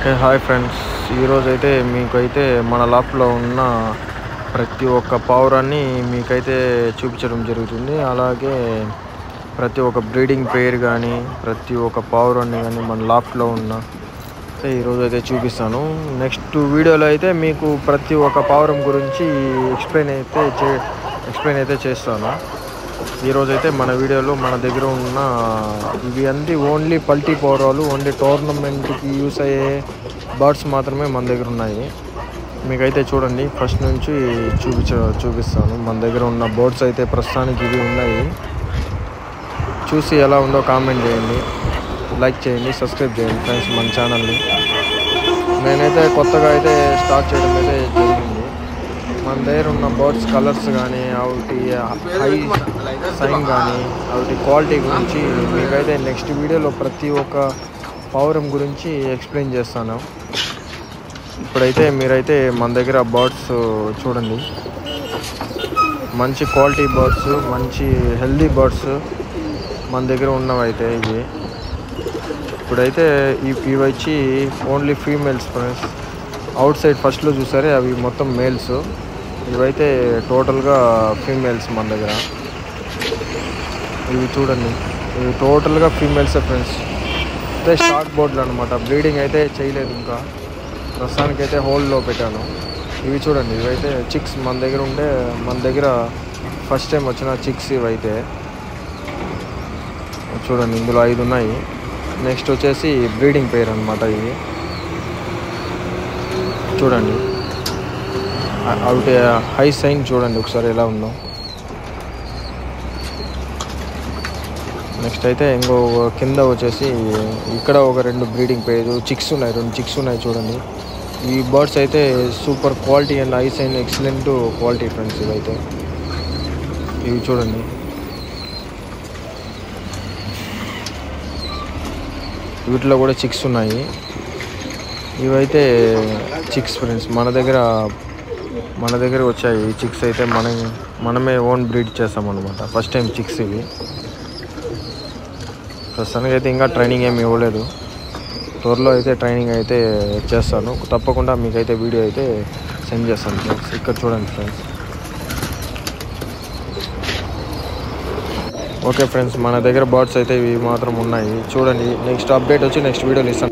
Hi friends, ఈరోజైతే మీకైతే మన లాఫ్ట్లో ఉన్న ప్రతి ఒక్క పావురాన్ని మీకైతే చూపించడం జరుగుతుంది. అలాగే ప్రతి ఒక్క బ్రీడింగ్ పెయిర్ కానీ ప్రతి ఒక్క పావురాన్ని కానీ మన లాఫ్ట్లో ఉన్న ఈరోజు అయితే చూపిస్తాను. నెక్స్ట్ వీడియోలో అయితే మీకు ప్రతి ఒక్క పావురం గురించి ఎక్స్ప్లెయిన్ అయితే చేస్తాను. ఈరోజైతే మన వీడియోలో మన దగ్గర ఉన్న ఇవి అన్నీ ఓన్లీ పల్టీ పావురాలు, ఓన్లీ టోర్నమెంట్కి యూస్ అయ్యే బర్డ్స్ మాత్రమే మన దగ్గర ఉన్నాయి. మీకైతే చూడండి, ఫస్ట్ నుంచి చూపిస్తాను. మన దగ్గర ఉన్న బర్డ్స్ అయితే ప్రస్తుతానికి ఇవి ఉన్నాయి. చూసి ఎలా ఉందో కామెంట్ చేయండి, లైక్ చేయండి, సబ్స్క్రైబ్ చేయండి ఫ్రెండ్స్ మన ఛానల్ని. నేనైతే కొత్తగా అయితే స్టార్ట్ చేయడం అయితే జరిగింది. మన దగ్గర ఉన్న బర్డ్స్ కలర్స్ కానీ వాటి హై సైన్ కానీ వాటి క్వాలిటీ గురించి మీకైతే నెక్స్ట్ వీడియోలో ప్రతి ఒక్క పావురం గురించి ఎక్స్ప్లెయిన్ చేస్తాను. ఇప్పుడైతే మీరైతే మన దగ్గర బర్డ్స్ చూడండి, మంచి క్వాలిటీ బర్డ్స్, మంచి హెల్దీ బర్డ్స్ మన దగ్గర ఉన్నవైతే ఇవి. ఇప్పుడైతే ఇవి వచ్చి only females friends. Out side ఫస్ట్లో చూసారే అవి మొత్తం మేల్స్, ఇవైతే టోటల్గా ఫీమేల్స్ మన దగ్గర. ఇవి చూడండి, ఇవి టోటల్గా ఫీమేల్సే ఫ్రెండ్స్. అయితే స్టాక్ బోర్డులు అనమాట, బ్రీడింగ్ అయితే చేయలేదు ఇంకా, ప్రస్తుతానికైతే హోల్డ్లో పెట్టాను. ఇవి చూడండి, ఇవైతే చిక్స్ మన దగ్గర ఫస్ట్ టైం వచ్చిన చిక్స్ ఇవైతే చూడండి. ఇందులో 5 ఉన్నాయి. నెక్స్ట్ వచ్చేసి బ్రీడింగ్ పెయిర్ అనమాట. ఇవి చూడండి, అవుట్ హై సైన్ చూడండి ఒకసారి ఎలా ఉందో. నెక్స్ట్ అయితే ఇంకో కింద వచ్చేసి ఇక్కడ ఒక 2 బ్రీడింగ్ పెయిర్ చిక్స్ ఉన్నాయి, 2 చిక్స్ ఉన్నాయి చూడండి. ఈ బర్డ్స్ అయితే super quality and high sign excellent quality friends. ఇవైతే ఇవి చూడండి, వీటిలో కూడా చిక్స్ ఉన్నాయి. ఇవైతే చిక్స్ ఫ్రెండ్స్ మన దగ్గర వచ్చాయి. ఈ చిక్స్ అయితే మనమే ఓన్ బ్రీడ్ చేస్తామన్నమాట. ఫస్ట్ టైం చిక్స్ ఇవి. ప్రస్తుతానికి అయితే ఇంకా ట్రైనింగ్ ఏమి ఇవ్వలేదు, త్వరలో అయితే ట్రైనింగ్ అయితే చేస్తాను. తప్పకుండా మీకైతే వీడియో అయితే సెండ్ చేస్తాను ఫ్రెండ్స్. ఇక్కడ చూడండి ఫ్రెండ్స్. ఓకే ఫ్రెండ్స్, మన దగ్గర బర్డ్స్ అయితే ఇవి మాత్రం ఉన్నాయి చూడండి. నెక్స్ట్ అప్డేట్ వచ్చి నెక్స్ట్ వీడియోలో ఇస్తాను.